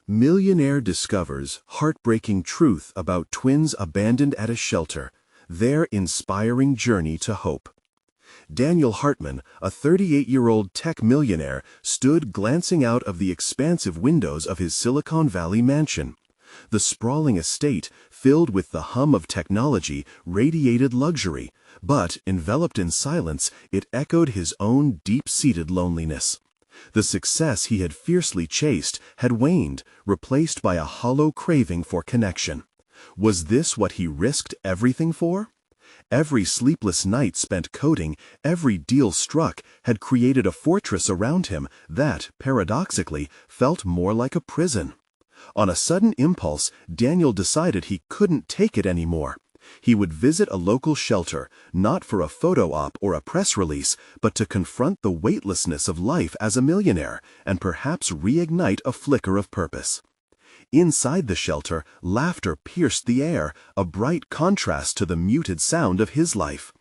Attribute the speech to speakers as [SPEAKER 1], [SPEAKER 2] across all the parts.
[SPEAKER 1] Millionaire discovers heartbreaking truth about twins abandoned at a shelter, their inspiring journey to hope. Daniel Hartman, a 38-year-old tech millionaire, stood glancing out of the expansive windows of his Silicon Valley mansion. The sprawling estate, filled with the hum of technology, radiated luxury, but, enveloped in silence, it echoed his own deep-seated loneliness. The success he had fiercely chased had waned, replaced by a hollow craving for connection. Was this what he risked everything for? Every sleepless night spent coding, every deal struck, had created a fortress around him that, paradoxically, felt more like a prison. On a sudden impulse, Daniel decided he couldn't take it anymore. He would visit a local shelter, not for a photo op or a press release, but to confront the weightlessness of life as a millionaire and perhaps reignite a flicker of purpose. Inside the shelter, laughter pierced the air, a bright contrast to the muted sound of his life.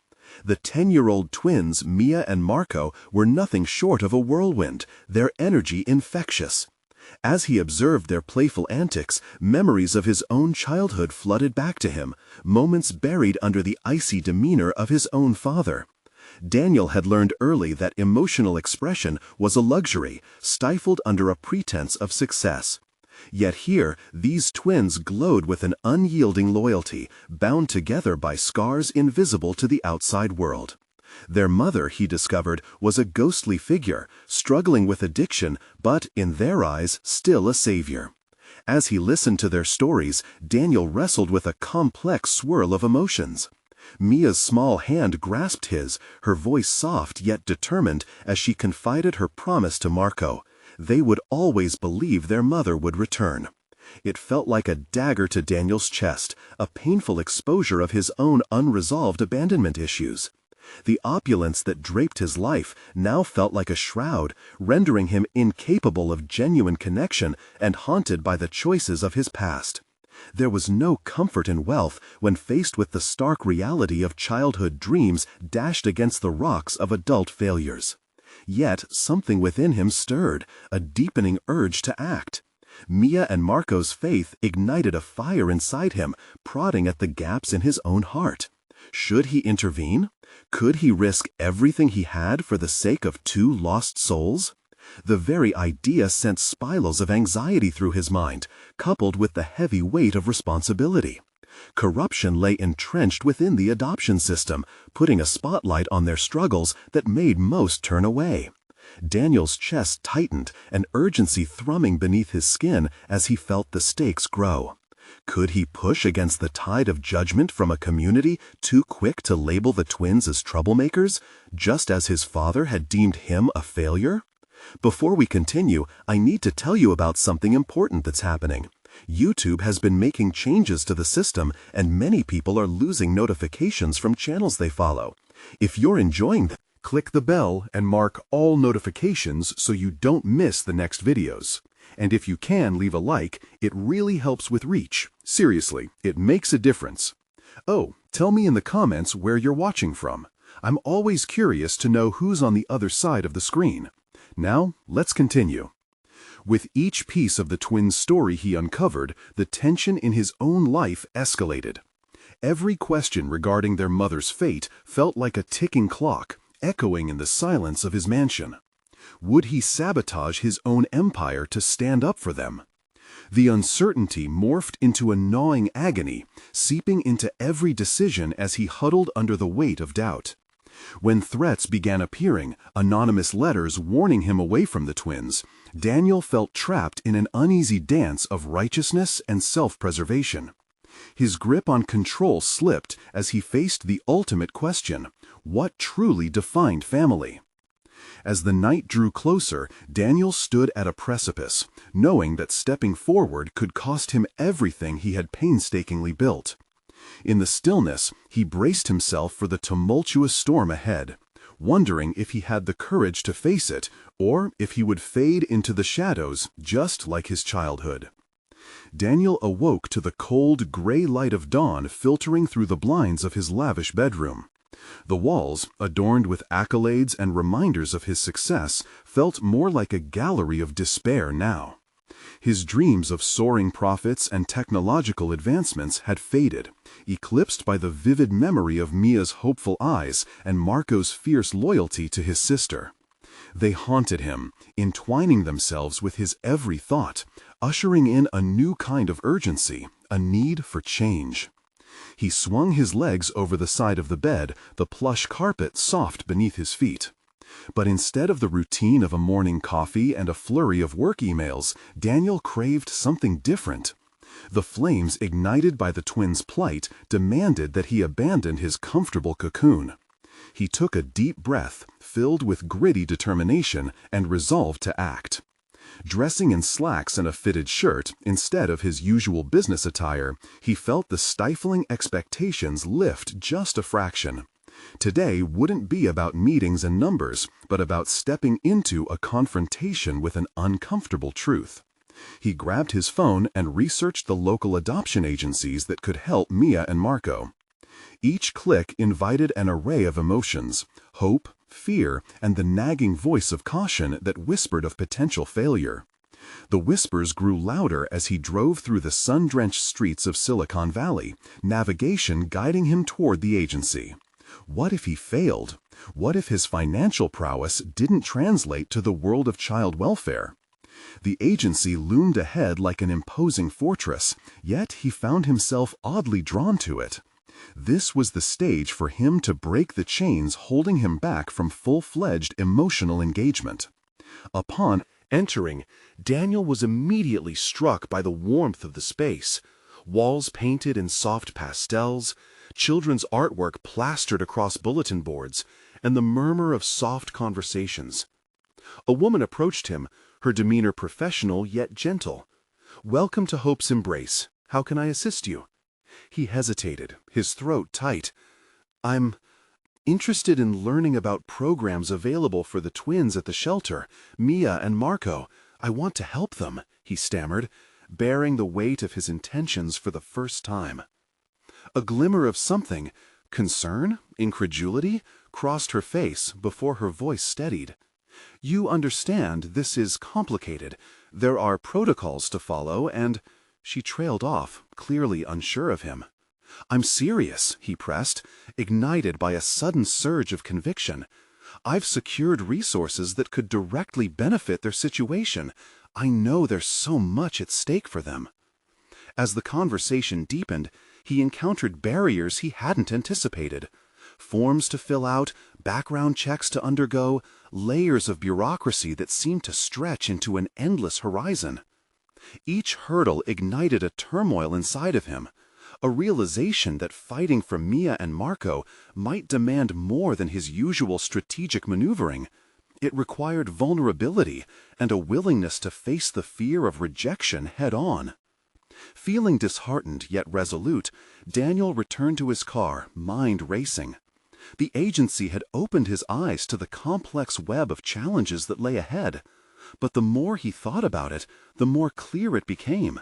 [SPEAKER 1] The 10-year-old twins, Mia and Marco, were nothing short of a whirlwind, their energy infectious. As he observed their playful antics, memories of his own childhood flooded back to him, moments buried under the icy demeanor of his own father. Daniel had learned early that emotional expression was a luxury, stifled under a pretense of success. Yet here, these twins glowed with an unyielding loyalty, bound together by scars invisible to the outside world. Their mother, he discovered, was a ghostly figure, struggling with addiction, but, in their eyes, still a savior. As he listened to their stories, Daniel wrestled with a complex swirl of emotions. Mia's small hand grasped his, her voice soft yet determined as she confided her promise to Marco. They would always believe their mother would return. It felt like a dagger to Daniel's chest, a painful exposure of his own unresolved abandonment issues. The opulence that draped his life now felt like a shroud, rendering him incapable of genuine connection and haunted by the choices of his past. There was no comfort in wealth when faced with the stark reality of childhood dreams dashed against the rocks of adult failures. Yet something within him stirred, a deepening urge to act. Mia and Marco's faith ignited a fire inside him, prodding at the gaps in his own heart. Should he intervene? Could he risk everything he had for the sake of two lost souls? The very idea sent spirals of anxiety through his mind, coupled with the heavy weight of responsibility. Corruption lay entrenched within the adoption system, putting a spotlight on their struggles that made most turn away. Daniel's chest tightened, an urgency thrumming beneath his skin as he felt the stakes grow. Could he push against the tide of judgment from a community too quick to label the twins as troublemakers, just as his father had deemed him a failure? Before we continue, I need to tell you about something important that's happening. YouTube has been making changes to the system, and many people are losing notifications from channels they follow. If you're enjoying them, click the bell and mark all notifications so you don't miss the next videos. And if you can leave a like, it really helps with reach. Seriously, it makes a difference. Oh, tell me in the comments where you're watching from. I'm always curious to know who's on the other side of the screen. Now, let's continue. With each piece of the twins' story he uncovered, the tension in his own life escalated. Every question regarding their mother's fate felt like a ticking clock, echoing in the silence of his mansion. Would he sabotage his own empire to stand up for them? The uncertainty morphed into a gnawing agony, seeping into every decision as he huddled under the weight of doubt. When threats began appearing, anonymous letters warning him away from the twins, Daniel felt trapped in an uneasy dance of righteousness and self-preservation. His grip on control slipped as he faced the ultimate question: what truly defined family? As the night drew closer, Daniel stood at a precipice, knowing that stepping forward could cost him everything he had painstakingly built. In the stillness, he braced himself for the tumultuous storm ahead, wondering if he had the courage to face it, or if he would fade into the shadows just like his childhood. Daniel awoke to the cold, gray light of dawn filtering through the blinds of his lavish bedroom. The walls, adorned with accolades and reminders of his success, felt more like a gallery of despair now. His dreams of soaring profits and technological advancements had faded, eclipsed by the vivid memory of Mia's hopeful eyes and Marco's fierce loyalty to his sister. They haunted him, entwining themselves with his every thought, ushering in a new kind of urgency, a need for change. He swung his legs over the side of the bed, the plush carpet soft beneath his feet. But instead of the routine of a morning coffee and a flurry of work emails, Daniel craved something different. The flames ignited by the twins' plight demanded that he abandon his comfortable cocoon. He took a deep breath, filled with gritty determination, and resolved to act. Dressing in slacks and a fitted shirt, instead of his usual business attire, he felt the stifling expectations lift just a fraction. Today wouldn't be about meetings and numbers, but about stepping into a confrontation with an uncomfortable truth. He grabbed his phone and researched the local adoption agencies that could help Mia and Marco. Each click invited an array of emotions: hope, fear, and the nagging voice of caution that whispered of potential failure. The whispers grew louder as he drove through the sun-drenched streets of Silicon Valley, navigation guiding him toward the agency. What if he failed? What if his financial prowess didn't translate to the world of child welfare? The agency loomed ahead like an imposing fortress, yet he found himself oddly drawn to it. This was the stage for him to break the chains holding him back from full-fledged emotional engagement. Upon entering, Daniel was immediately struck by the warmth of the space. Walls painted in soft pastels, children's artwork plastered across bulletin boards, and the murmur of soft conversations. A woman approached him, her demeanor professional yet gentle. "Welcome to Hope's Embrace. How can I assist you?" He hesitated, his throat tight. "I'm interested in learning about programs available for the twins at the shelter, Mia and Marco. I want to help them," he stammered, bearing the weight of his intentions for the first time. A glimmer of something, concern, incredulity, crossed her face before her voice steadied. "You understand this is complicated. There are protocols to follow, and—" She trailed off, clearly unsure of him. "I'm serious," he pressed, ignited by a sudden surge of conviction. "I've secured resources that could directly benefit their situation. I know there's so much at stake for them." As the conversation deepened, he encountered barriers he hadn't anticipated. Forms to fill out, background checks to undergo, layers of bureaucracy that seemed to stretch into an endless horizon. Each hurdle ignited a turmoil inside of him, a realization that fighting for Mia and Marco might demand more than his usual strategic maneuvering. It required vulnerability and a willingness to face the fear of rejection head-on. Feeling disheartened yet resolute, Daniel returned to his car, mind racing. The agency had opened his eyes to the complex web of challenges that lay ahead, but the more he thought about it, the more clear it became.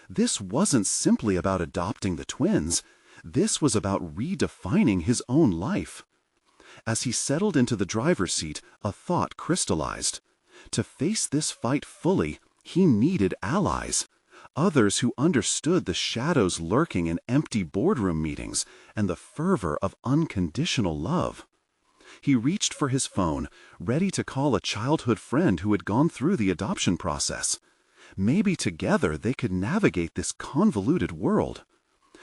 [SPEAKER 1] This wasn't simply about adopting the twins. This was about redefining his own life. As he settled into the driver's seat, a thought crystallized. To face this fight fully, he needed allies. Others who understood the shadows lurking in empty boardroom meetings and the fervor of unconditional love. He reached for his phone, ready to call a childhood friend who had gone through the adoption process. Maybe together they could navigate this convoluted world.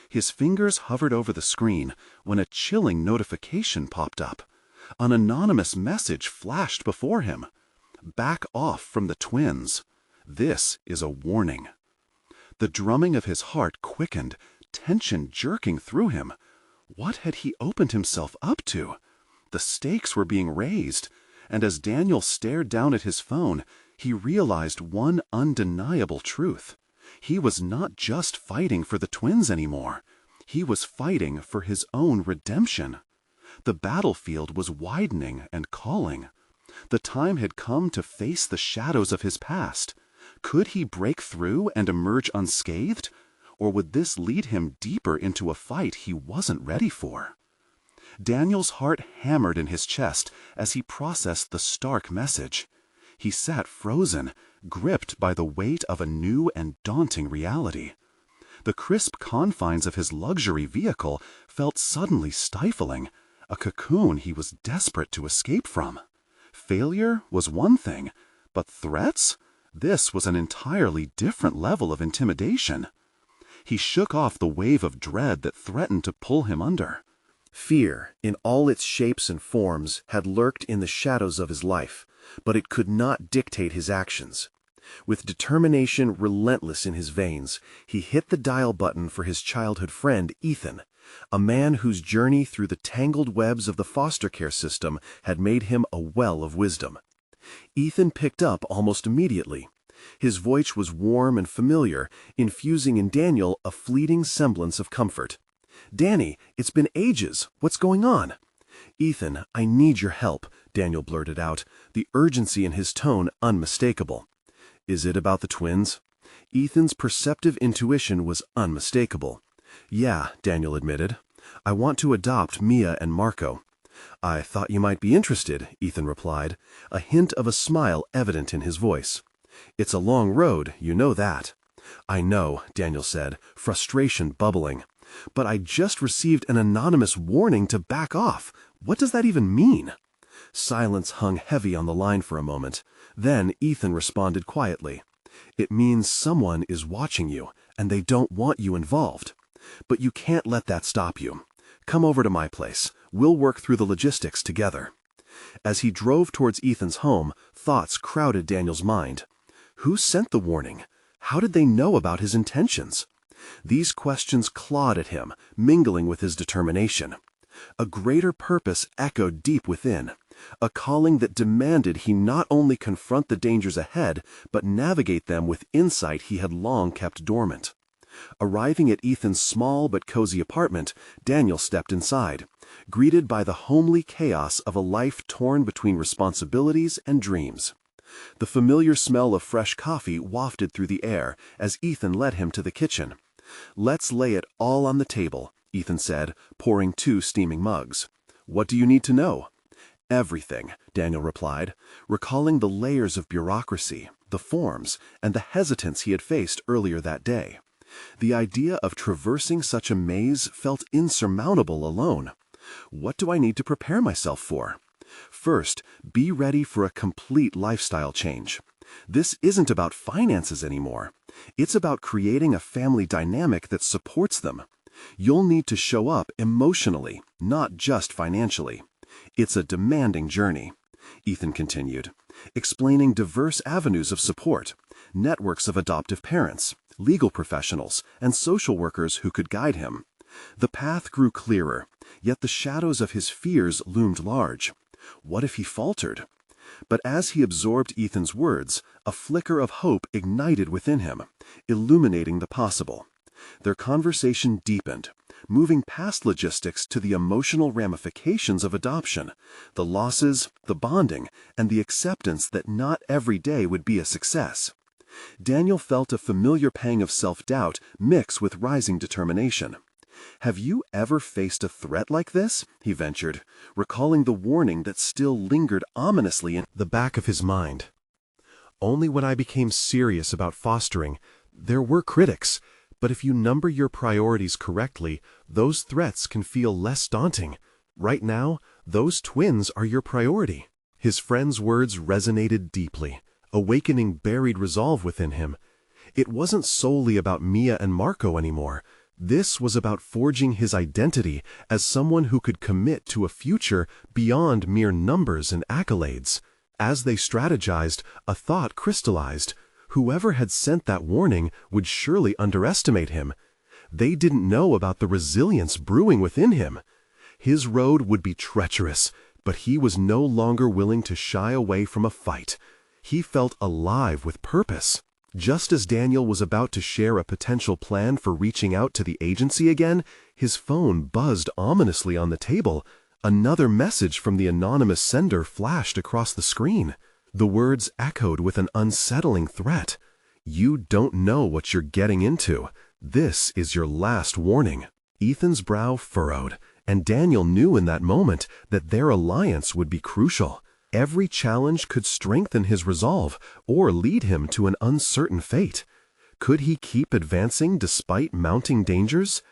[SPEAKER 1] His fingers hovered over the screen when a chilling notification popped up. An anonymous message flashed before him. "Back off from the twins. This is a warning." The drumming of his heart quickened, tension jerking through him. What had he opened himself up to? The stakes were being raised, and as Daniel stared down at his phone, he realized one undeniable truth. He was not just fighting for the twins anymore. He was fighting for his own redemption. The battlefield was widening and calling. The time had come to face the shadows of his past. Could he break through and emerge unscathed? Or would this lead him deeper into a fight he wasn't ready for? Daniel's heart hammered in his chest as he processed the stark message.
[SPEAKER 2] He sat frozen, gripped by the weight of a new and daunting reality. The crisp confines of his luxury vehicle felt suddenly stifling, a cocoon he was desperate to escape from. Failure was one thing, but threats? This was an entirely different level of intimidation. He shook off the wave of dread that threatened to pull him under.
[SPEAKER 1] Fear, in all its shapes and forms, had lurked in the shadows of his life, but it could not dictate his actions. With determination relentless in his veins, he hit the dial button for his childhood friend, Ethan, a man whose journey through the tangled webs of the foster care system had made him a well of wisdom. Ethan picked up almost immediately. His voice was warm and familiar, infusing in Daniel a fleeting semblance of comfort. "Danny, it's been ages. What's going on?" "Ethan, I need your help," Daniel blurted out, the urgency in his tone unmistakable. "Is it about the twins?" Ethan's perceptive intuition was unmistakable. "Yeah," Daniel admitted. "I want to adopt Mia and Marco." "I thought you might be interested," Ethan replied, a hint of a smile evident in his voice. "It's a long road, you know that." "I know," Daniel said, frustration bubbling. "But I just received an anonymous warning to back off. What does that even mean?" Silence hung heavy on the line for a moment. Then Ethan responded quietly. "It means someone is watching you, and they don't want you involved. But you can't let that stop you. Come over to my place. We'll work through the logistics together." As he drove towards Ethan's home, thoughts crowded Daniel's mind. Who sent the warning? How did they know about his intentions? These questions clawed at him, mingling with his determination. A greater purpose echoed deep within, a calling that demanded he not only confront the dangers ahead, but navigate them with insight he had long kept dormant. Arriving at Ethan's small but cozy apartment, Daniel stepped inside, greeted by the homely chaos of a life torn between responsibilities and dreams. The familiar smell of fresh coffee wafted through the air as Ethan led him to the kitchen. "Let's lay it all on the table," Ethan said, pouring 2 steaming mugs. "What do you need to know?" "Everything," Daniel replied, recalling the layers of bureaucracy, the forms, and the hesitance he had faced earlier that day. The idea of traversing such a maze felt insurmountable alone. "What do I need to prepare myself for?" "First, be ready for a complete lifestyle change. This isn't about finances anymore. It's about creating a family dynamic that supports them. You'll need to show up emotionally, not just financially. It's a demanding journey," Ethan continued, explaining diverse avenues of support, networks of adoptive parents, legal professionals, and social workers who could guide him. The path grew clearer, yet the shadows of his fears loomed large. What if he faltered? But as he absorbed Ethan's words, a flicker of hope ignited within him, illuminating the possible. Their conversation deepened, moving past logistics to the emotional ramifications of adoption, the losses, the bonding, and the acceptance that not every day would be a success. Daniel felt a familiar pang of self-doubt mix with rising determination. "Have you ever faced a threat like this?" he ventured, recalling the warning that still lingered ominously in the back of his mind. "Only when I became serious about fostering. There were critics, but if you number your priorities correctly, those threats can feel less daunting. Right now, those twins are your priority." His friend's words resonated deeply, awakening buried resolve within him. It wasn't solely about Mia and Marco anymore. This was about forging his identity as someone who could commit to a future beyond mere numbers and accolades. As they strategized, a thought crystallized. Whoever had sent that warning would surely underestimate him. They didn't know about the resilience brewing within him. His road would be treacherous, but he was no longer willing to shy away from a fight. He felt alive with purpose. Just as Daniel was about to share a potential plan for reaching out to the agency again, his phone buzzed ominously on the table. Another message from the anonymous sender flashed across the screen. The words echoed with an unsettling threat. "You don't know what you're getting into. This is your last warning." Ethan's brow furrowed, and Daniel knew in that moment that their alliance would be crucial. Every challenge could strengthen his resolve or lead him to an uncertain fate. Could he keep advancing despite mounting dangers?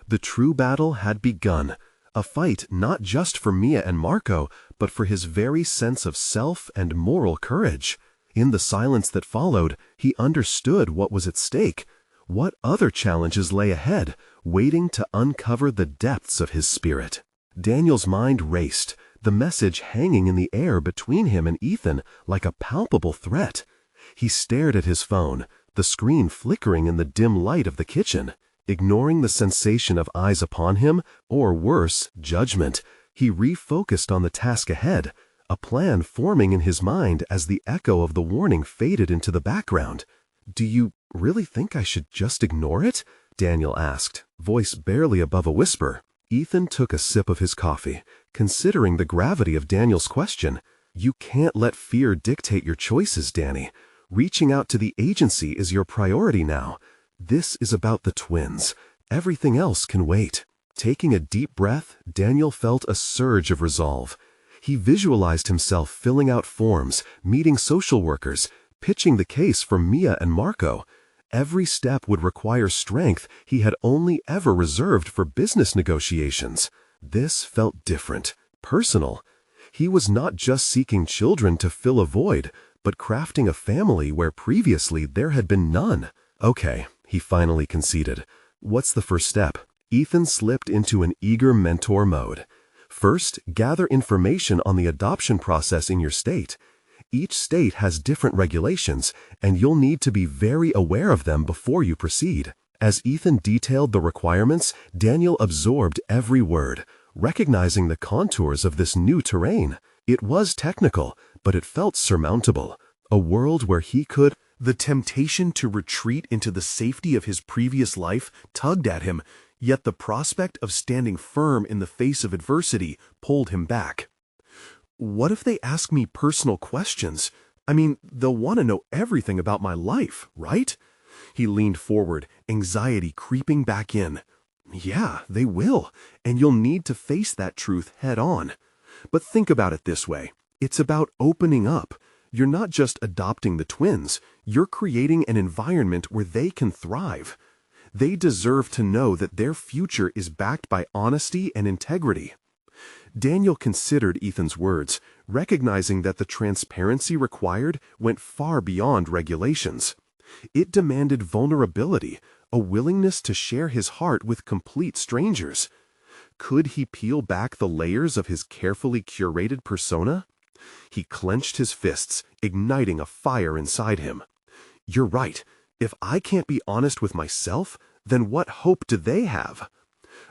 [SPEAKER 1] The true battle had begun, a fight not just for Mia and Marco, but for his very sense of self and moral courage. In the silence that followed, he understood what was at stake. What other challenges lay ahead, waiting to uncover the depths of his spirit? Daniel's mind raced, the message hanging in the air between him and Ethan like a palpable threat. He stared at his phone, the screen flickering in the dim light of the kitchen. Ignoring the sensation of eyes upon him, or worse, judgment, he refocused on the task ahead, a plan forming in his mind as the echo of the warning faded into the background. "Do you really think I should just ignore it?" Daniel asked, voice barely above a whisper. Ethan took a sip of his coffee, considering the gravity of Daniel's question. "You can't let fear dictate your choices, Danny. Reaching out to the agency is your priority now. This is about the twins. Everything else can wait." Taking a deep breath, Daniel felt a surge of resolve. He visualized himself filling out forms, meeting social workers, pitching the case for Mia and Marco. Every step would require strength he had only ever reserved for business negotiations. This felt different, personal. He was not just seeking children to fill a void, but crafting a family where previously there had been none. "Okay," he finally conceded. "What's the first step?" Ethan slipped into an eager mentor mode. "First, gather information on the adoption process in your state. Each state has different regulations, and you'll need to be very aware of them before you proceed." As Ethan detailed the requirements, Daniel absorbed every word, recognizing the contours of this new terrain. It was technical, but it felt surmountable. A world where he could... The temptation to retreat into the safety of his previous life tugged at him, yet the prospect of standing firm in the face of adversity pulled him back. "What if they ask me personal questions? I mean, they'll want to know everything about my life, right?" He leaned forward, anxiety creeping back in. "Yeah, they will, and you'll need to face that truth head on. But think about it this way. It's about opening up. You're not just adopting the twins, you're creating an environment where they can thrive. They deserve to know that their future is backed by honesty and integrity." Daniel considered Ethan's words, recognizing that the transparency required went far beyond regulations. It demanded vulnerability, a willingness to share his heart with complete strangers. Could he peel back the layers of his carefully curated persona? He clenched his fists, igniting a fire inside him. "You're right. If I can't be honest with myself, then what hope do they have?"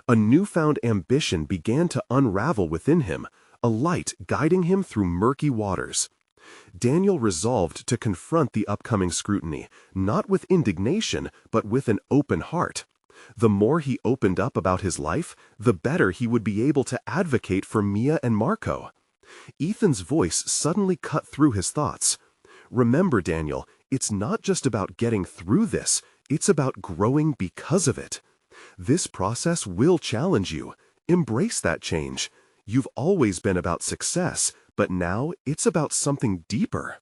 [SPEAKER 1] A newfound ambition began to unravel within him, a light guiding him through murky waters. Daniel resolved to confront the upcoming scrutiny, not with indignation, but with an open heart. The more he opened up about his life, the better he would be able to advocate for Mia and Marco. Ethan's voice suddenly cut through his thoughts. "Remember, Daniel, it's not just about getting through this, it's about growing because of it. This process will challenge you. Embrace that change. You've always been about success, but now it's about something deeper."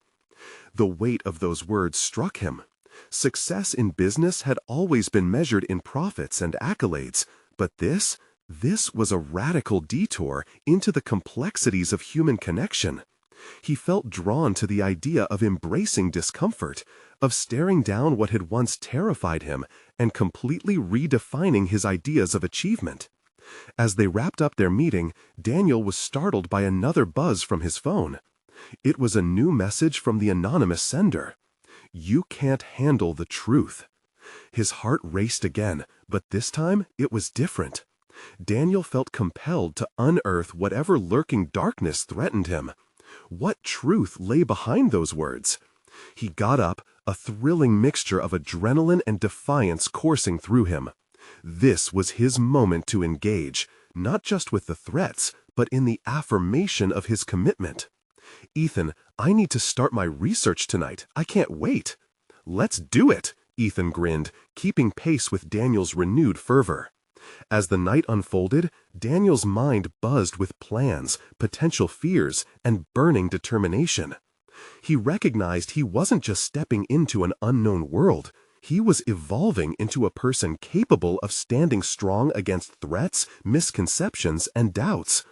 [SPEAKER 1] The weight of those words struck him. Success in business had always been measured in profits and accolades, but this was a radical detour into the complexities of human connection. He felt drawn to the idea of embracing discomfort, of staring down what had once terrified him and completely redefining his ideas of achievement. As they wrapped up their meeting, Daniel was startled by another buzz from his phone. It was a new message from the anonymous sender. "You can't handle the truth." His heart raced again, but this time it was different. Daniel felt compelled to unearth whatever lurking darkness threatened him. What truth lay behind those words? He got up, a thrilling mixture of adrenaline and defiance coursing through him. This was his moment to engage, not just with the threats, but in the affirmation of his commitment. "Ethan, I need to start my research tonight. I can't wait." "Let's do it," Ethan grinned, keeping pace with Daniel's renewed fervor. As the night unfolded, Daniel's mind buzzed with plans, potential fears, and burning determination. He recognized he wasn't just stepping into an unknown world. He was evolving into a person capable of standing strong against threats, misconceptions, and doubts.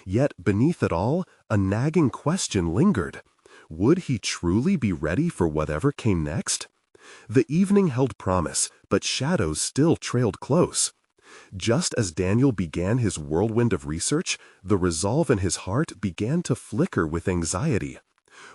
[SPEAKER 1] Yet beneath it all, a nagging question lingered. Would he truly be ready for whatever came next? The evening held promise, but shadows still trailed close. Just as Daniel began his whirlwind of research, the resolve in his heart began to flicker with anxiety.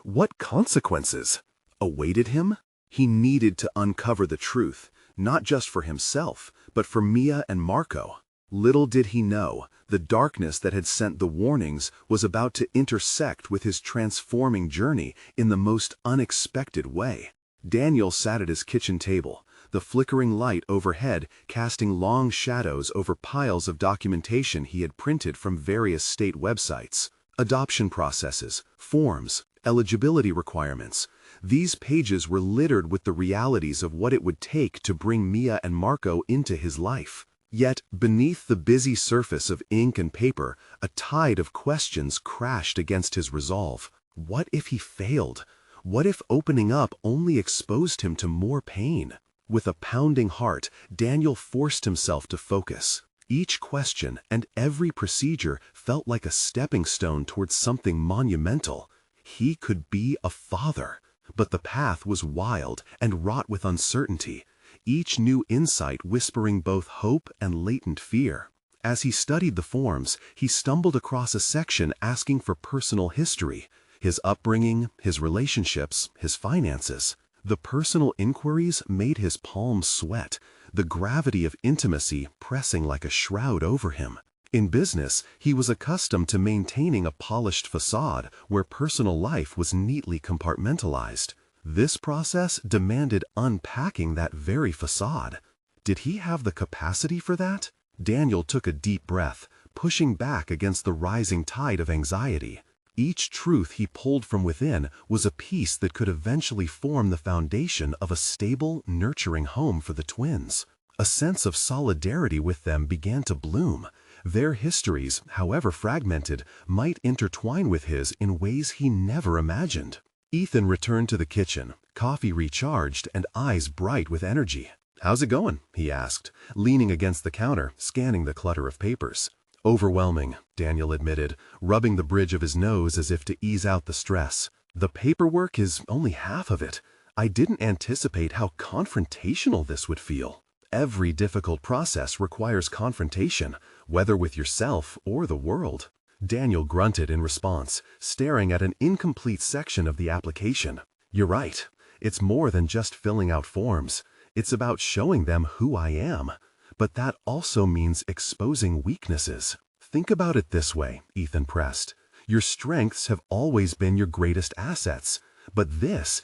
[SPEAKER 1] What consequences awaited him? He needed to uncover the truth, not just for himself, but for Mia and Marco. Little did he know, the darkness that had sent the warnings was about to intersect with his transforming journey in the most unexpected way. Daniel sat at his kitchen table, the flickering light overhead casting long shadows over piles of documentation he had printed from various state websites. Adoption processes, forms, eligibility requirements. These pages were littered with the realities of what it would take to bring Mia and Marco into his life. Yet, beneath the busy surface of ink and paper, a tide of questions crashed against his resolve. What if he failed? What if opening up only exposed him to more pain? With a pounding heart, Daniel forced himself to focus. Each question and every procedure felt like a stepping stone towards something monumental. He could be a father. But the path was wild and wrought with uncertainty, each new insight whispering both hope and latent fear. As he studied the forms, he stumbled across a section asking for personal history, his upbringing, his relationships, his finances. The personal inquiries made his palms sweat, the gravity of intimacy pressing like a shroud over him. In business, he was accustomed to maintaining a polished facade where personal life was neatly compartmentalized. This process demanded unpacking that very facade. Did he have the capacity for that? Daniel took a deep breath, pushing back against the rising tide of anxiety. Each truth he pulled from within was a piece that could eventually form the foundation of a stable, nurturing home for the twins. A sense of solidarity with them began to bloom. Their histories, however fragmented, might intertwine with his in ways he never imagined. Ethan returned to the kitchen, coffee recharged and eyes bright with energy. "How's it going?" he asked, leaning against the counter, scanning the clutter of papers. "Overwhelming," Daniel admitted, rubbing the bridge of his nose as if to ease out the stress. "The paperwork is only half of it. I didn't anticipate how confrontational this would feel." Every difficult process requires confrontation, whether with yourself or the world. Daniel grunted in response, staring at an incomplete section of the application. "You're right. It's more than just filling out forms. It's about showing them who I am. But that also means exposing weaknesses." "Think about it this way," Ethan pressed. "Your strengths have always been your greatest assets. But this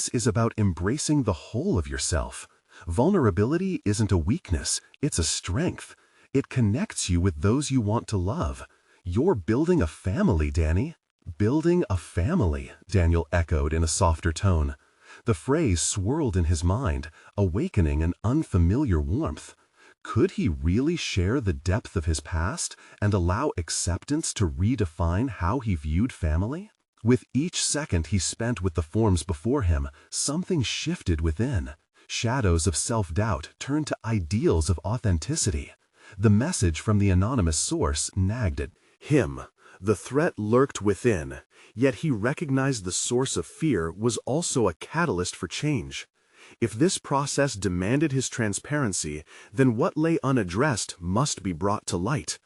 [SPEAKER 1] is about embracing the whole of yourself. Vulnerability isn't a weakness, it's a strength. It connects you with those you want to love. You're building a family, Danny." "Building a family," Daniel echoed in a softer tone. The phrase swirled in his mind, awakening an unfamiliar warmth. Could he really share the depth of his past and allow acceptance to redefine how he viewed family? With each second he spent with the forms before him, something shifted within. Shadows of self-doubt turned to ideals of authenticity. The message from the anonymous source nagged at him. The threat lurked within, yet he recognized the source of fear was also a catalyst for change. If this process demanded his transparency, then what lay unaddressed must be brought to light.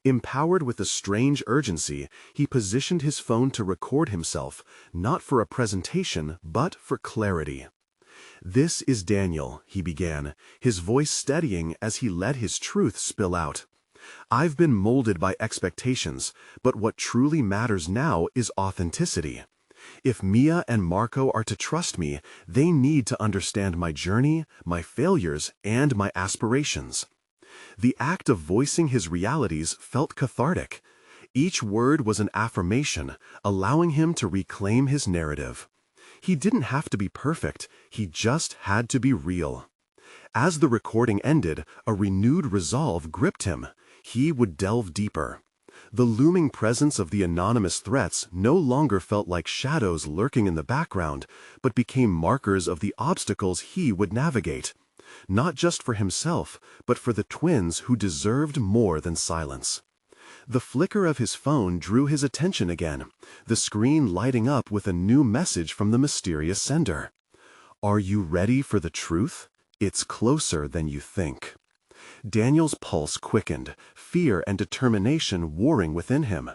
[SPEAKER 1] Empowered with a strange urgency, he positioned his phone to record himself, not for a presentation, but for clarity. "This is Daniel," he began, his voice steadying as he let his truth spill out. "I've been molded by expectations, but what truly matters now is authenticity. If Mia and Marco are to trust me, they need to understand my journey, my failures, and my aspirations." The act of voicing his realities felt cathartic. Each word was an affirmation, allowing him to reclaim his narrative. He didn't have to be perfect, he just had to be real. As the recording ended, a renewed resolve gripped him. He would delve deeper. The looming presence of the anonymous threats no longer felt like shadows lurking in the background, but became markers of the obstacles he would navigate. Not just for himself, but for the twins who deserved more than silence. The flicker of his phone drew his attention again, the screen lighting up with a new message from the mysterious sender. "Are you ready for the truth? It's closer than you think." Daniel's pulse quickened, fear and determination warring within him.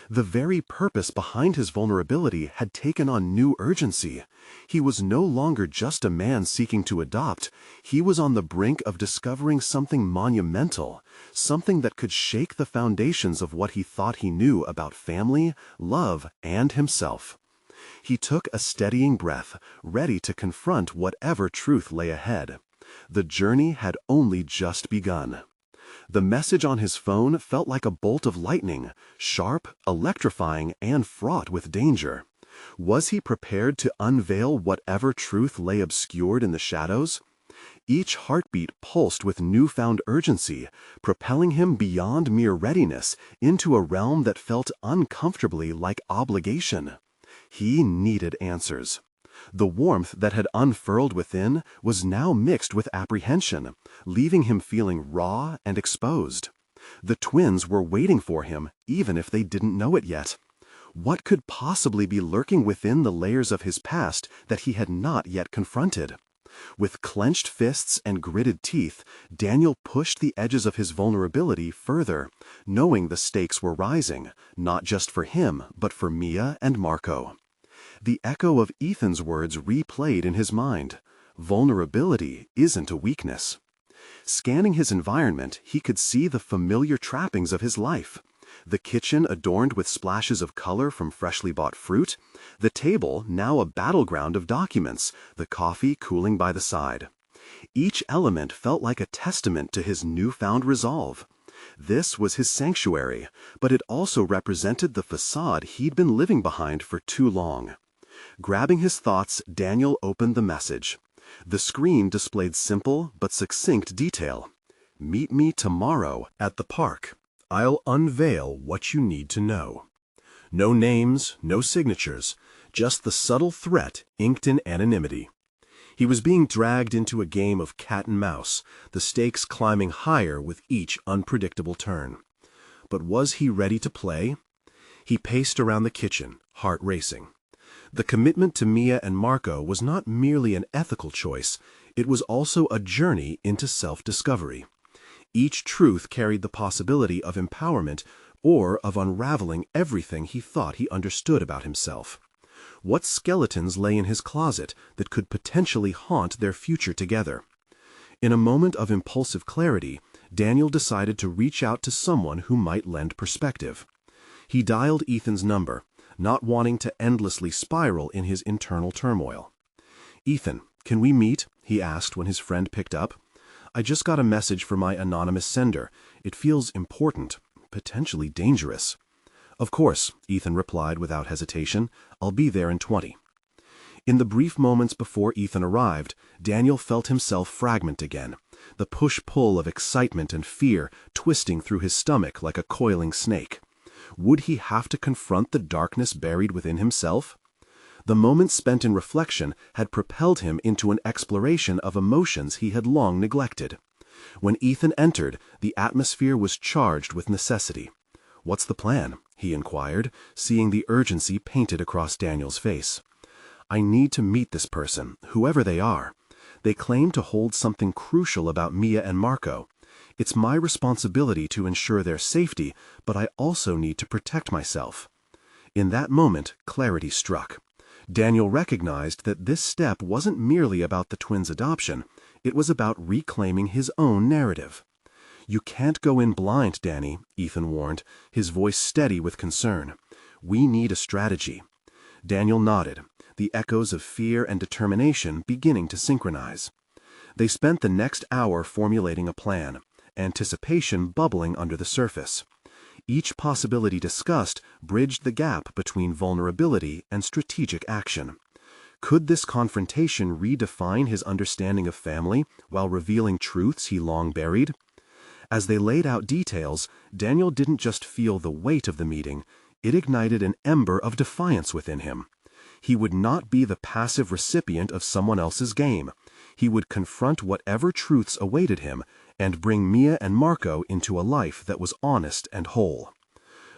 [SPEAKER 1] The very purpose behind his vulnerability had taken on new urgency. He was no longer just a man seeking to adopt. He was on the brink of discovering something monumental, something that could shake the foundations of what he thought he knew about family, love, and himself. He took a steadying breath, ready to confront whatever truth lay ahead. The journey had only just begun. The message on his phone felt like a bolt of lightning, sharp, electrifying, and fraught with danger. Was he prepared to unveil whatever truth lay obscured in the shadows? Each heartbeat pulsed with newfound urgency, propelling him beyond mere readiness into a realm that felt uncomfortably like obligation. He needed answers. The warmth that had unfurled within was now mixed with apprehension, leaving him feeling raw and exposed. The twins were waiting for him, even if they didn't know it yet. What could possibly be lurking within the layers of his past that he had not yet confronted? With clenched fists and gritted teeth, Daniel pushed the edges of his vulnerability further, knowing the stakes were rising, not just for him, but for Mia and Marco. The echo of Ethan's words replayed in his mind. Vulnerability isn't a weakness. Scanning his environment, he could see the familiar trappings of his life. The kitchen adorned with splashes of color from freshly bought fruit, the table now a battleground of documents, the coffee cooling by the side. Each element felt like a testament to his newfound resolve. This was his sanctuary, but it also represented the facade he'd been living behind for too long. Grabbing his thoughts, Daniel opened the message. The screen displayed simple but succinct detail. "Meet me tomorrow at the park. I'll unveil what you need to know." No names, no signatures, just the subtle threat inked in anonymity. He was being dragged into a game of cat and mouse, the stakes climbing higher with each unpredictable turn. But was he ready to play? He paced around the kitchen, heart racing. The commitment to Mia and Marco was not merely an ethical choice, it was also a journey into self-discovery. Each truth carried the possibility of empowerment or of unraveling everything he thought he understood about himself. What skeletons lay in his closet that could potentially haunt their future together? In a moment of impulsive clarity, Daniel decided to reach out to someone who might lend perspective. He dialed Ethan's number, not wanting to endlessly spiral in his internal turmoil. "Ethan, can we meet?" he asked when his friend picked up. "I just got a message from my anonymous sender. It feels important, potentially dangerous." "Of course," Ethan replied without hesitation. "I'll be there in 20. In the brief moments before Ethan arrived, Daniel felt himself fragment again, the push-pull of excitement and fear twisting through his stomach like a coiling snake. Would he have to confront the darkness buried within himself? The moments spent in reflection had propelled him into an exploration of emotions he had long neglected. When Ethan entered, the atmosphere was charged with necessity. "What's the plan?" he inquired, seeing the urgency painted across Daniel's face. "I need to meet this person, whoever they are. They claim to hold something crucial about Mia and Marco. It's my responsibility to ensure their safety, but I also need to protect myself." In that moment, clarity struck. Daniel recognized that this step wasn't merely about the twins' adoption, it was about reclaiming his own narrative. "You can't go in blind, Danny," Ethan warned, his voice steady with concern. "We need a strategy." Daniel nodded, the echoes of fear and determination beginning to synchronize. They spent the next hour formulating a plan, anticipation bubbling under the surface. Each possibility discussed bridged the gap between vulnerability and strategic action. Could this confrontation redefine his understanding of family while revealing truths he long buried? As they laid out details, Daniel didn't just feel the weight of the meeting, it ignited an ember of defiance within him. He would not be the passive recipient of someone else's game. He would confront whatever truths awaited him and bring Mia and Marco into a life that was honest and whole.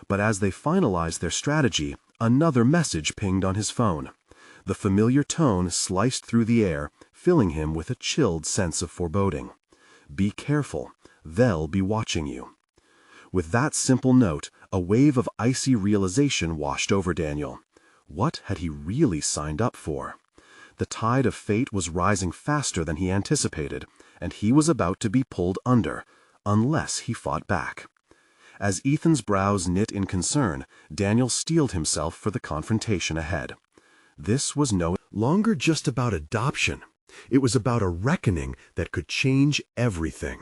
[SPEAKER 1] But as they finalized their strategy, another message pinged on his phone. The familiar tone sliced through the air, filling him with a chilled sense of foreboding. Be careful. They'll be watching you. With that simple note, a wave of icy realization washed over Daniel. What had he really signed up for? The tide of fate was rising faster than he anticipated, and he was about to be pulled under, unless he fought back. As Ethan's brows knit in concern, Daniel steeled himself for the confrontation ahead. This was no longer just about adoption. It was about a reckoning that could change everything.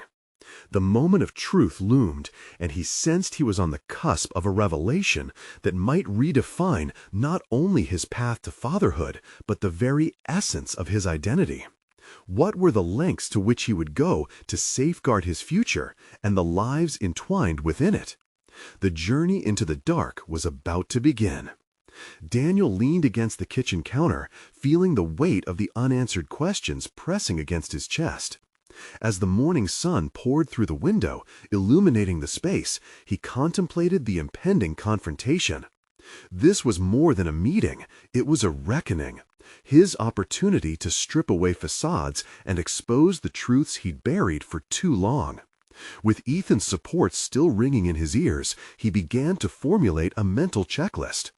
[SPEAKER 1] The moment of truth loomed, and he sensed he was on the cusp of a revelation that might redefine not only his path to fatherhood, but the very essence of his identity. What were the lengths to which he would go to safeguard his future and the lives entwined within it? The journey into the dark was about to begin. Daniel leaned against the kitchen counter, feeling the weight of the unanswered questions pressing against his chest. As the morning sun poured through the window, illuminating the space, he contemplated the impending confrontation. This was more than a meeting, it was a reckoning. His opportunity to strip away facades and expose the truths he'd buried for too long. With Ethan's support still ringing in his ears, he began to formulate a mental checklist.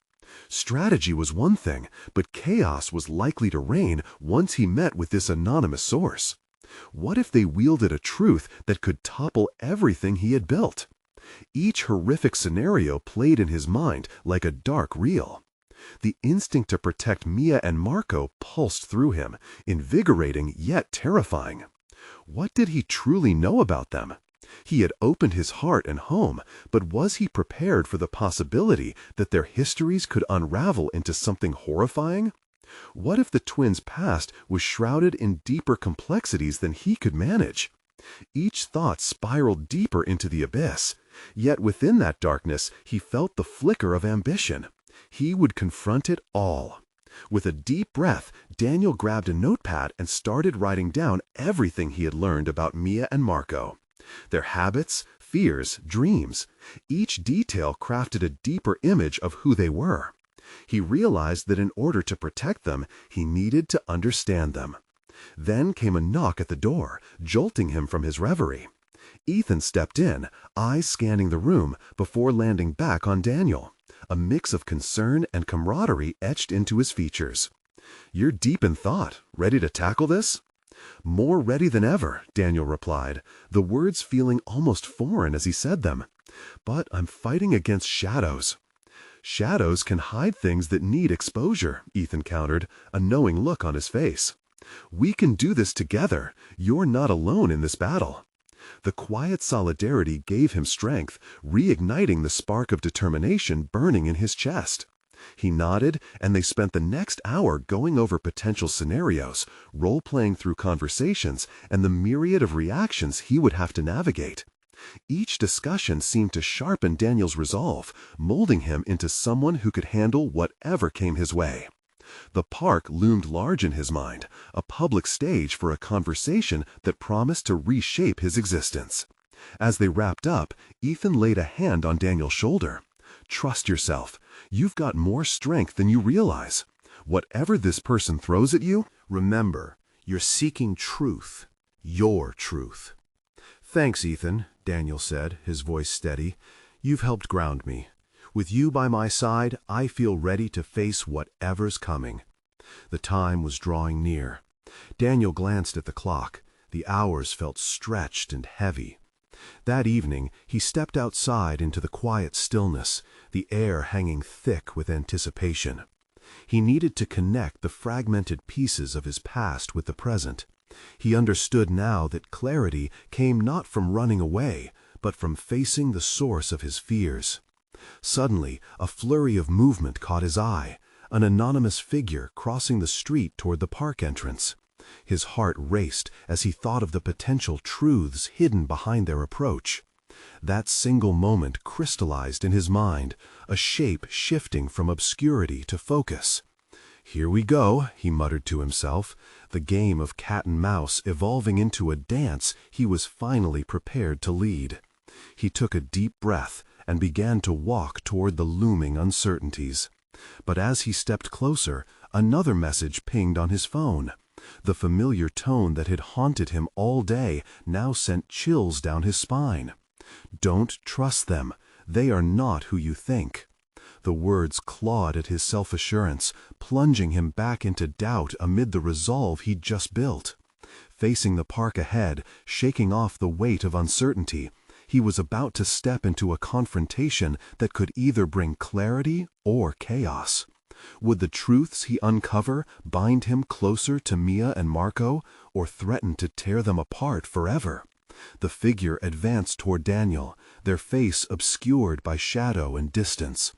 [SPEAKER 1] Strategy was one thing, but chaos was likely to reign once he met with this anonymous source. What if they wielded a truth that could topple everything he had built? Each horrific scenario played in his mind like a dark reel. The instinct to protect Mia and Marco pulsed through him, invigorating yet terrifying. What did he truly know about them? He had opened his heart and home, but was he prepared for the possibility that their histories could unravel into something horrifying? What if the twins' past was shrouded in deeper complexities than he could manage? Each thought spiraled deeper into the abyss, yet within that darkness he felt the flicker of ambition. He would confront it all. With a deep breath, Daniel grabbed a notepad and started writing down everything he had learned about Mia and Marco. Their habits, fears, dreams. Each detail crafted a deeper image of who they were. He realized that in order to protect them, he needed to understand them. Then came a knock at the door, jolting him from his reverie. Ethan stepped in, eyes scanning the room, before landing back on Daniel. A mix of concern and camaraderie etched into his features. "You're deep in thought. Ready to tackle this?" "More ready than ever," Daniel replied, the words feeling almost foreign as he said them. "But I'm fighting against shadows." "Shadows can hide things that need exposure," Ethan countered, a knowing look on his face. "We can do this together. You're not alone in this battle." The quiet solidarity gave him strength, reigniting the spark of determination burning in his chest. He nodded, and they spent the next hour going over potential scenarios, role-playing through conversations, and the myriad of reactions he would have to navigate. Each discussion seemed to sharpen Daniel's resolve, molding him into someone who could handle whatever came his way. The park loomed large in his mind, a public stage for a conversation that promised to reshape his existence. As they wrapped up, Ethan laid a hand on Daniel's shoulder. "Trust yourself. You've got more strength than you realize. Whatever this person throws at you, remember, you're seeking truth. Your truth." "Thanks, Ethan," Daniel said, his voice steady. "You've helped ground me. With you by my side, I feel ready to face whatever's coming." The time was drawing near. Daniel glanced at the clock. The hours felt stretched and heavy. That evening, he stepped outside into the quiet stillness, the air hanging thick with anticipation. He needed to connect the fragmented pieces of his past with the present. He understood now that clarity came not from running away, but from facing the source of his fears. Suddenly, a flurry of movement caught his eye. an anonymous figure crossing the street toward the park entrance. His heart raced as he thought of the potential truths hidden behind their approach. That single moment crystallized in his mind, a shape shifting from obscurity to focus. "Here we go," he muttered to himself, the game of cat and mouse evolving into a dance he was finally prepared to lead. He took a deep breath and began to walk toward the looming uncertainties. But as he stepped closer, another message pinged on his phone. The familiar tone that had haunted him all day now sent chills down his spine. "Don't trust them. They are not who you think." The words clawed at his self-assurance, plunging him back into doubt amid the resolve he'd just built. Facing the park ahead, shaking off the weight of uncertainty, he was about to step into a confrontation that could either bring clarity or chaos. Would the truths he uncover bind him closer to Mia and Marco, or threaten to tear them apart forever? The figure advanced toward Daniel, their face obscured by shadow and distance.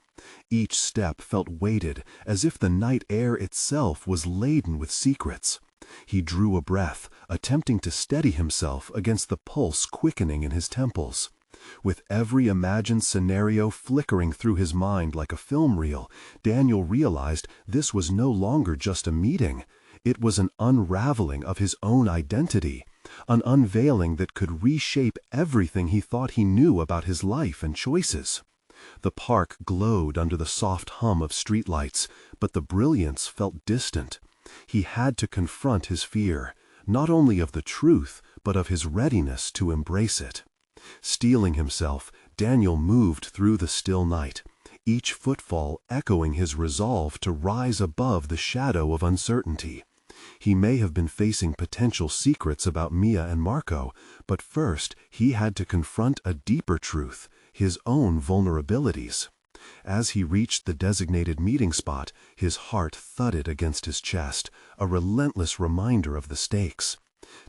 [SPEAKER 1] Each step felt weighted, as if the night air itself was laden with secrets. He drew a breath, attempting to steady himself against the pulse quickening in his temples. With every imagined scenario flickering through his mind like a film reel, Daniel realized this was no longer just a meeting. It was an unraveling of his own identity, an unveiling that could reshape everything he thought he knew about his life and choices. The park glowed under the soft hum of streetlights, but the brilliance felt distant. He had to confront his fear, not only of the truth, but of his readiness to embrace it. Steeling himself, Daniel moved through the still night, each footfall echoing his resolve to rise above the shadow of uncertainty. He may have been facing potential secrets about Mia and Marco, but first he had to confront a deeper truth, his own vulnerabilities. As he reached the designated meeting spot, his heart thudded against his chest, a relentless reminder of the stakes.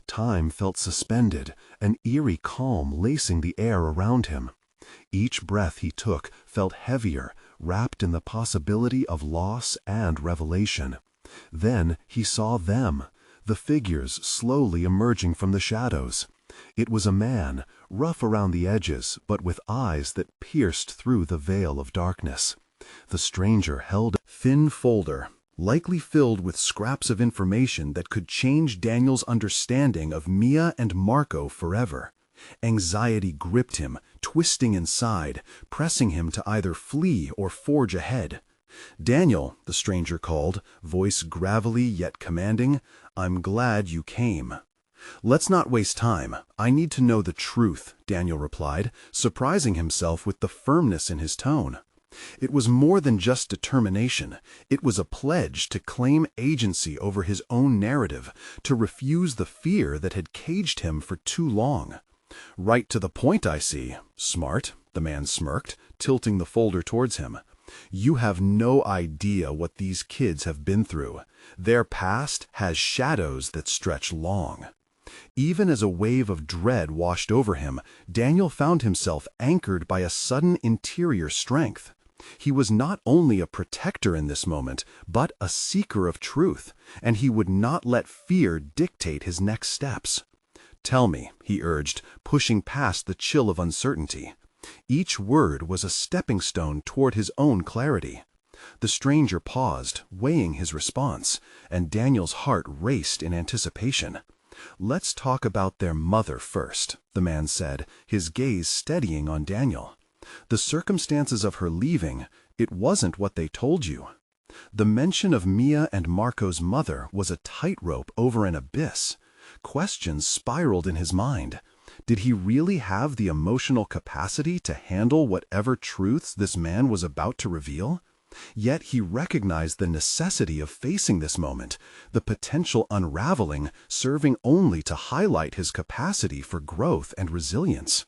[SPEAKER 1] Time felt suspended, an eerie calm lacing the air around him. Each breath he took felt heavier, wrapped in the possibility of loss and revelation. Then he saw them, the figures slowly emerging from the shadows. It was a man, rough around the edges, but with eyes that pierced through the veil of darkness. The stranger held a thin folder, likely filled with scraps of information that could change Daniel's understanding of Mia and Marco forever. Anxiety gripped him, twisting inside, pressing him to either flee or forge ahead. "Daniel," the stranger called, voice gravelly yet commanding, "I'm glad you came." "Let's not waste time. I need to know the truth," Daniel replied, surprising himself with the firmness in his tone. It was more than just determination. It was a pledge to claim agency over his own narrative, to refuse the fear that had caged him for too long. "Right to the point, I see. Smart," the man smirked, tilting the folder towards him. "You have no idea what these kids have been through. Their past has shadows that stretch long." Even as a wave of dread washed over him, Daniel found himself anchored by a sudden interior strength. He was not only a protector in this moment, but a seeker of truth, and he would not let fear dictate his next steps. "Tell me," he urged, pushing past the chill of uncertainty. Each word was a stepping stone toward his own clarity. The stranger paused, weighing his response, and Daniel's heart raced in anticipation. "Let's talk about their mother first," the man said, his gaze steadying on Daniel. "The circumstances of her leaving, it wasn't what they told you." The mention of Mia and Marco's mother was a tightrope over an abyss. Questions spiraled in his mind. Did he really have the emotional capacity to handle whatever truths this man was about to reveal? Yet he recognized the necessity of facing this moment, the potential unraveling serving only to highlight his capacity for growth and resilience.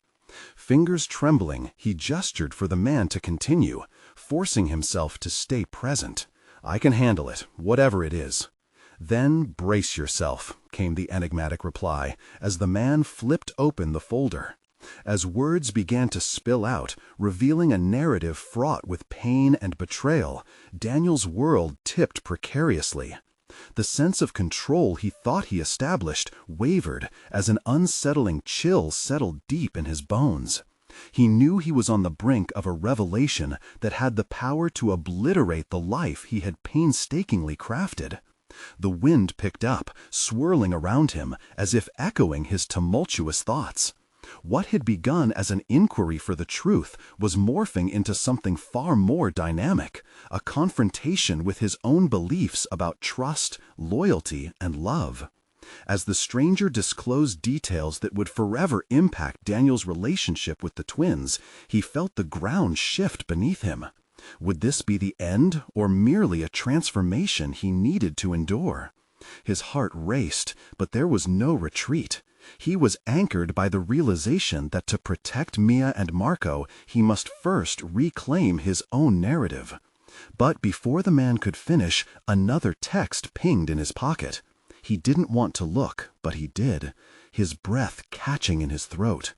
[SPEAKER 1] Fingers trembling, he gestured for the man to continue, forcing himself to stay present. "I can handle it, whatever it is." "Then brace yourself," came the enigmatic reply, as the man flipped open the folder.
[SPEAKER 2] As words began to spill out, revealing a narrative fraught with pain and betrayal, Daniel's world tipped precariously. The sense of control he thought he established wavered as an unsettling chill settled deep in his bones. He knew he was on the brink of a revelation that had the power to obliterate the life he had painstakingly crafted. The wind picked up, swirling around him, as if echoing his tumultuous thoughts. What had begun as an inquiry for the truth was morphing into something far more dynamic, a confrontation with his own beliefs about trust, loyalty, and love. As the stranger disclosed details that would forever impact Daniel's relationship with the twins, he felt the ground shift beneath him. Would this be the end, or merely a transformation he needed to endure? His heart raced, but there was no retreat. He was anchored by the realization that to protect Mia and Marco, he must first reclaim his own narrative. But before the man could finish, another text pinged in his pocket. He didn't want to look, but he did, his breath catching in his throat.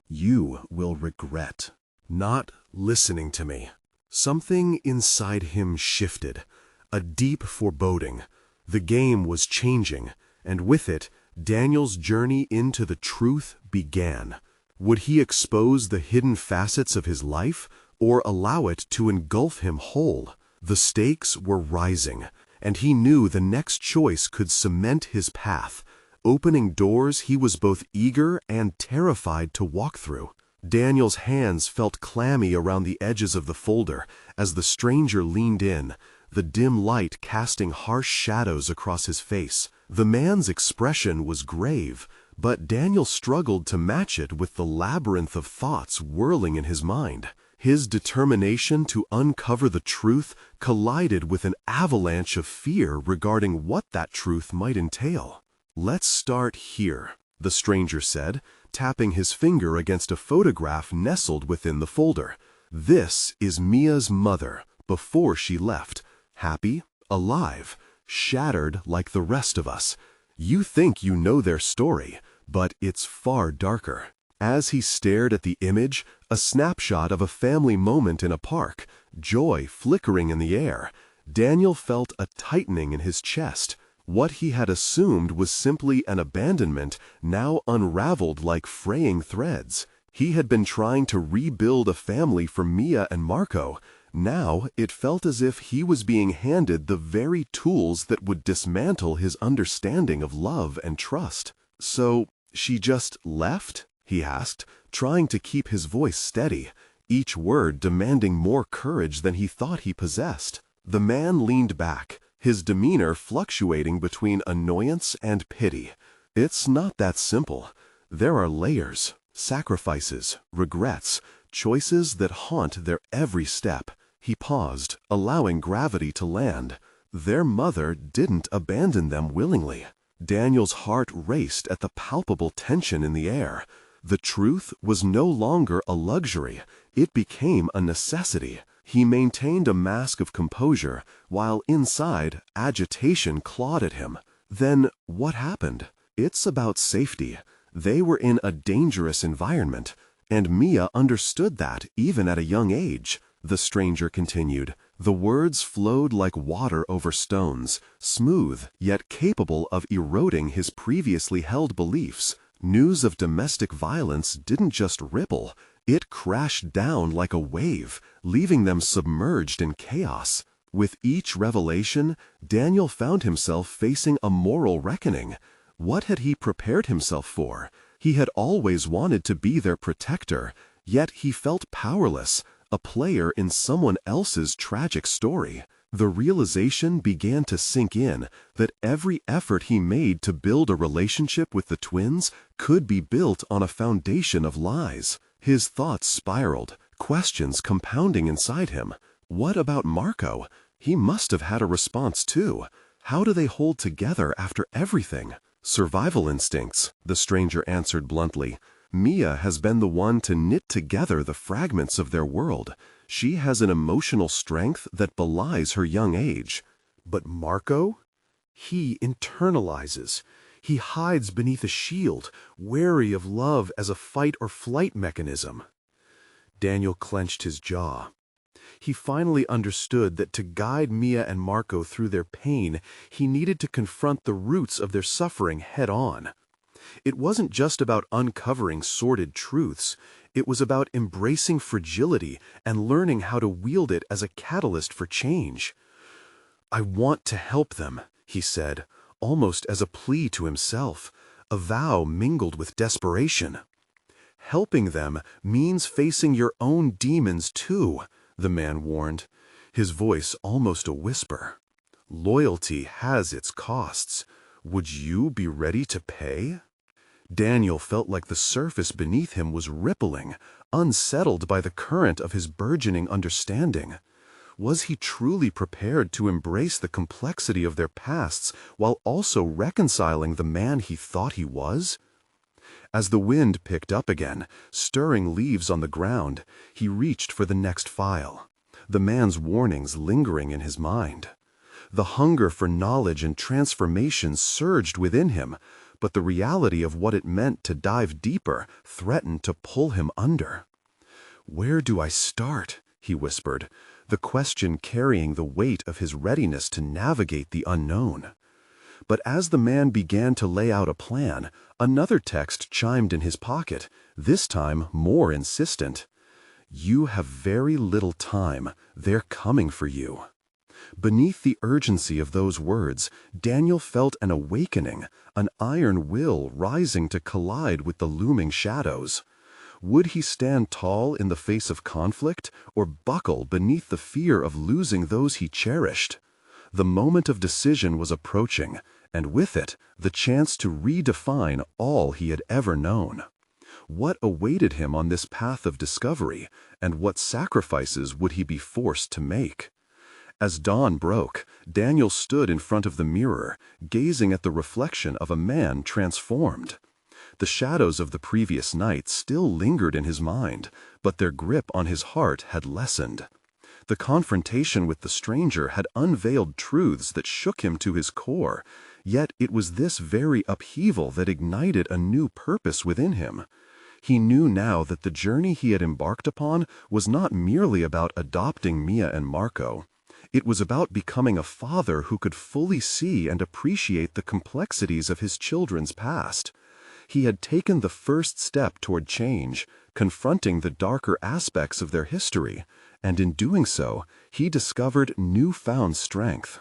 [SPEAKER 2] "You will regret not listening to me." Something inside him shifted, a deep foreboding. The game was changing, and with it, Daniel's journey into the truth began. Would he expose the hidden facets of his life, or allow it to engulf him whole? The stakes were rising, and he knew the next choice could cement his path, opening doors he was both eager and terrified to walk through. Daniel's hands felt clammy around the edges of the folder as the stranger leaned in, the dim light casting harsh shadows across his face. The man's expression was grave, but Daniel struggled to match it with the labyrinth of thoughts whirling in his mind. His determination to uncover the truth collided with an avalanche of fear regarding what that truth might entail. "Let's start here," the stranger said, tapping his finger against a photograph nestled within the folder. "This is Mia's mother, before she left, happy, alive, shattered like the rest of us. You think you know their story, but it's far darker." As he stared at the image, a snapshot of a family moment in a park, joy flickering in the air, Daniel felt a tightening in his chest. What he had assumed was simply an abandonment now unraveled like fraying threads. He had been trying to rebuild a family for Mia and Marco. Now it felt as if he was being handed the very tools that would dismantle his understanding of love and trust. "So, she just left?" he asked, trying to keep his voice steady, each word demanding more courage than he thought he possessed. The man leaned back, his demeanor fluctuating between annoyance and pity. "It's not that simple. There are layers, sacrifices, regrets, choices that haunt their every step." He paused, allowing gravity to land. Their mother didn't abandon them willingly. Daniel's heart raced at the palpable tension in the air. The truth was no longer a luxury, it became a necessity. He maintained a mask of composure, while inside, agitation clawed at him. Then what happened? It's about safety. They were in a dangerous environment, and Mia understood that even at a young age. The stranger continued. The words flowed like water over stones, smooth yet capable of eroding his previously held beliefs. News of domestic violence didn't just ripple, it crashed down like a wave, leaving them submerged in chaos. With each revelation, Daniel found himself facing a moral reckoning. What had he prepared himself for? He had always wanted to be their protector, yet he felt powerless, a player in someone else's tragic story. The realization began to sink in that every effort he made to build a relationship with the twins could be built on a foundation of lies. His thoughts spiraled, questions compounding inside him. What about Marco? He must have had a response too. How do they hold together after everything? "Survival instincts," the stranger answered bluntly. "Mia has been the one to knit together the fragments of their world. She has an emotional strength that belies her young age. But Marco? He internalizes.
[SPEAKER 1] He hides beneath a shield, wary of love as a fight-or-flight mechanism. Daniel clenched his jaw. He finally understood that to guide Mia and Marco through their pain, he needed to confront the roots of their suffering head-on. It wasn't just about uncovering sordid truths. It was about embracing fragility and learning how to wield it as a catalyst for change. "I want to help them," he said, almost as a plea to himself, a vow mingled with desperation. "Helping them means facing your own demons too," the man warned, his voice almost a whisper. "Loyalty has its costs. Would you be ready to pay?" Daniel felt like the surface beneath him was rippling, unsettled by the current of his burgeoning understanding. Was he truly prepared to embrace the complexity of their pasts while also reconciling the man he thought he was? As the wind picked up again, stirring leaves on the ground, he reached for the next file, the man's warnings lingering in his mind. The hunger for knowledge and transformation surged within him, but the reality of what it meant to dive deeper threatened to pull him under. "Where do I start?" he whispered, the question carrying the weight of his readiness to navigate the unknown. But as the man began to lay out a plan, another text chimed in his pocket, this time more insistent. "You have very little time. They're coming for you." Beneath the urgency of those words, Daniel felt an awakening, an iron will rising to collide with the looming shadows. Would he stand tall in the face of conflict, or buckle beneath the fear of losing those he cherished? The moment of decision was approaching, and with it, the chance to redefine all he had ever known. What awaited him on this path of discovery, and what sacrifices would he be forced to make? As dawn broke, Daniel stood in front of the mirror, gazing at the reflection of a man transformed. The shadows of the previous night still lingered in his mind, but their grip on his heart had lessened. The confrontation with the stranger had unveiled truths that shook him to his core, yet it was this very upheaval that ignited a new purpose within him. He knew now that the journey he had embarked upon was not merely about adopting Mia and Marco. It was about becoming a father who could fully see and appreciate the complexities of his children's past. He had taken the first step toward change, confronting the darker aspects of their history, and in doing so, he discovered newfound strength.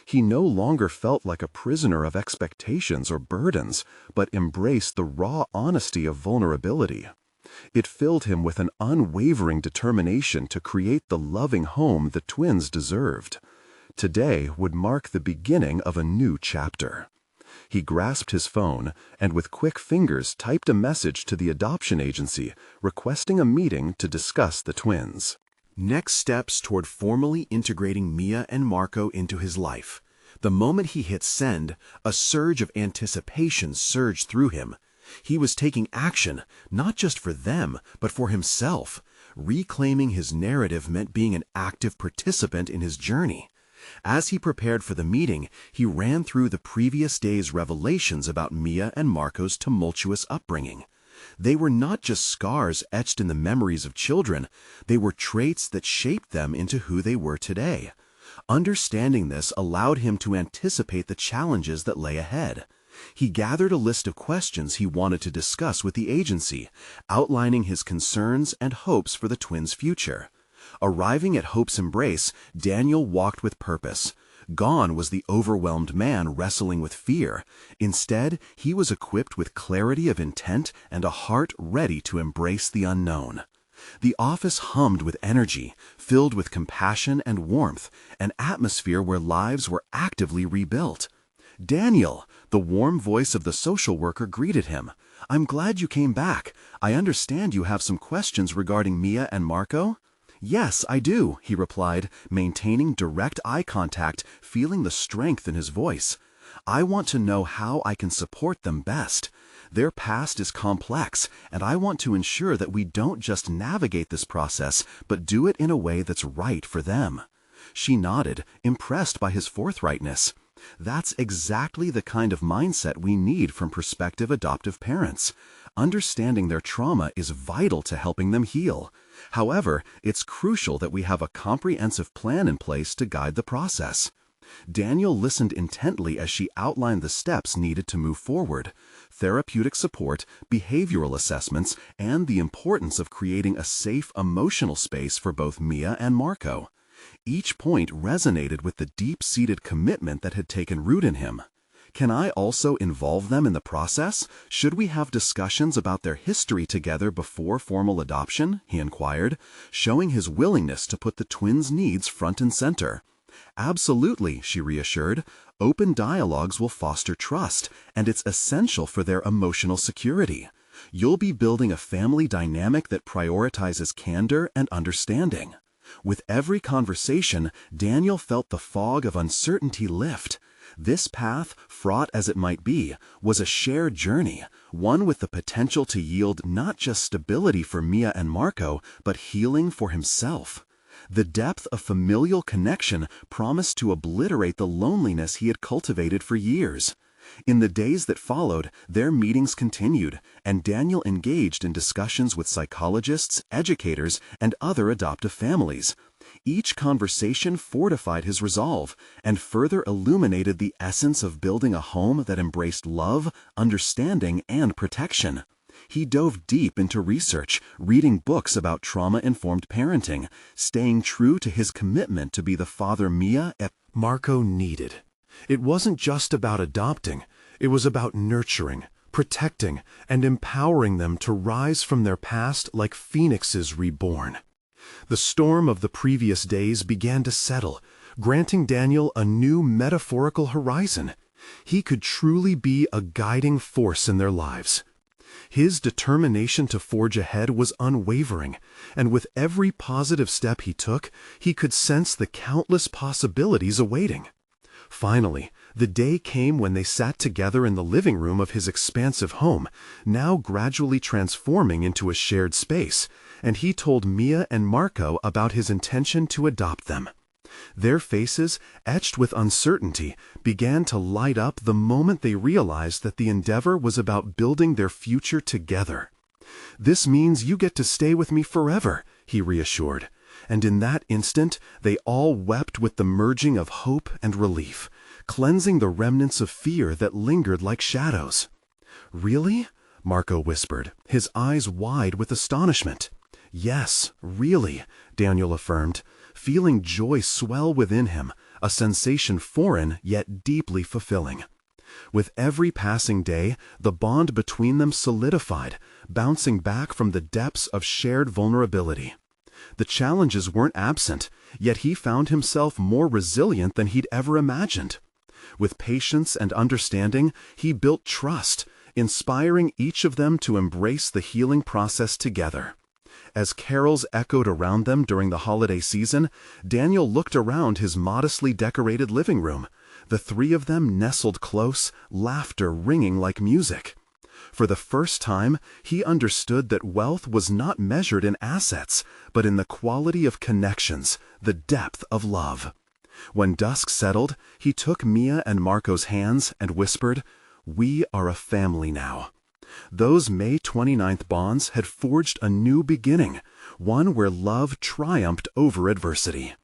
[SPEAKER 1] He no longer felt like a prisoner of expectations or burdens, but embraced the raw honesty of vulnerability. It filled him with an unwavering determination to create the loving home the twins deserved. Today would mark the beginning of a new chapter. He grasped his phone and with quick fingers typed a message to the adoption agency requesting a meeting to discuss the twins. Next steps toward formally integrating Mia and Marco into his life. The moment he hit send, a surge of anticipation surged through him. He was taking action, not just for them, but for himself. Reclaiming his narrative meant being an active participant in his journey. As he prepared for the meeting, he ran through the previous day's revelations about Mia and Marco's tumultuous upbringing. They were not just scars etched in the memories of children, they were traits that shaped them into who they were today. Understanding this allowed him to anticipate the challenges that lay ahead. He gathered a list of questions he wanted to discuss with the agency, outlining his concerns and hopes for the twins' future. Arriving at Hope's embrace, Daniel walked with purpose. Gone was the overwhelmed man wrestling with fear. Instead, he was equipped with clarity of intent and a heart ready to embrace the unknown. The office hummed with energy, filled with compassion and warmth, an atmosphere where lives were actively rebuilt. "Daniel," the warm voice of the social worker greeted him. "I'm glad you came back. I understand you have some questions regarding Mia and Marco?" "Yes, I do," he replied, maintaining direct eye contact, feeling the strength in his voice. "I want to know how I can support them best. Their past is complex, and I want to ensure that we don't just navigate this process, but do it in a way that's right for them." She nodded, impressed by his forthrightness.
[SPEAKER 2] That's exactly the kind of mindset we need from prospective adoptive parents. Understanding their trauma is vital to helping them heal. However, it's crucial that we have a comprehensive plan in place to guide the process. Daniel listened intently as she outlined the steps needed to move forward: therapeutic support, behavioral assessments, and the importance of creating a safe emotional space for both Mia and Marco. Each point resonated with the deep-seated commitment that had taken root in him. "Can I also involve them in the process? Should we have discussions about their history together before formal adoption?" he inquired, showing his willingness to put the twins' needs front and center. "Absolutely," she reassured. "Open dialogues will foster trust, and it's essential for their emotional security. You'll be building a family dynamic that prioritizes candor and understanding." With every conversation, Daniel felt the fog of uncertainty lift. This path, fraught as it might be, was a shared journey, one with the potential to yield not just stability for Mia and Marco, but healing for himself. The depth of familial connection promised to obliterate the loneliness he had cultivated for years. In the days that followed, their meetings continued, and Daniel engaged in discussions with psychologists, educators, and other adoptive families. Each conversation fortified his resolve and further illuminated the essence of building a home that embraced love, understanding, and protection. He dove deep into research, reading books about trauma-informed parenting, staying true to his commitment to be the father Mia and
[SPEAKER 1] Marco needed. It wasn't just about adopting, it was about nurturing, protecting, and empowering them to rise from their past like phoenixes reborn. The storm of the previous days began to settle, granting Daniel a new metaphorical horizon. He could truly be a guiding force in their lives. His determination to forge ahead was unwavering, and with every positive step he took, he could sense the countless possibilities awaiting. Finally, the day came when they sat together in the living room of his expansive home, now gradually transforming into a shared space, and he told Mia and Marco about his intention to adopt them. Their faces, etched with uncertainty, began to light up the moment they realized that the endeavor was about building their future together. "This means you get to stay with me forever," he reassured. And in that instant, they all wept with the merging of hope and relief, cleansing the remnants of fear that lingered like shadows. "Really?" Marco whispered, his eyes wide with astonishment. "Yes, really," Daniel affirmed, feeling joy swell within him, a sensation foreign yet deeply fulfilling. With every passing day, the bond between them solidified, bouncing back from the depths of shared vulnerability. The challenges weren't absent, yet he found himself more resilient than he'd ever imagined. With patience and understanding, he built trust, inspiring each of them to embrace the healing process together. As carols echoed around them during the holiday season, Daniel looked around his modestly decorated living room. The three of them nestled close, laughter ringing like music. For the first time, he understood that wealth was not measured in assets, but in the quality of connections, the depth of love. When dusk settled, he took Mia and Marco's hands and whispered, "We are a family now." Those May 29th bonds had forged a new beginning, one where love triumphed over adversity.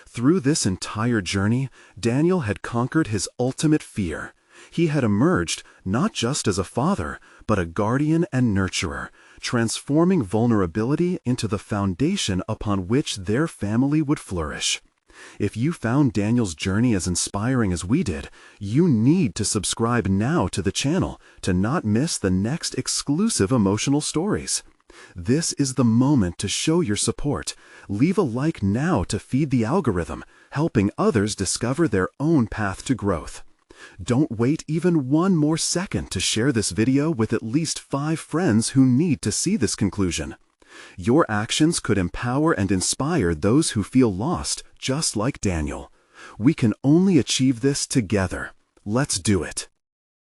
[SPEAKER 1] Through this entire journey, Daniel had conquered his ultimate fear. He had emerged not just as a father, but a guardian and nurturer, transforming vulnerability into the foundation upon which their family would flourish. If you found Daniel's journey as inspiring as we did, you need to subscribe now to the channel to not miss the next exclusive emotional stories. This is the moment to show your support. Leave a like now to feed the algorithm, helping others discover their own path to growth. Don't wait even one more second to share this video with at least 5 friends who need to see this conclusion. Your actions could empower and inspire those who feel lost, just like Daniel. We can only achieve this together. Let's do it.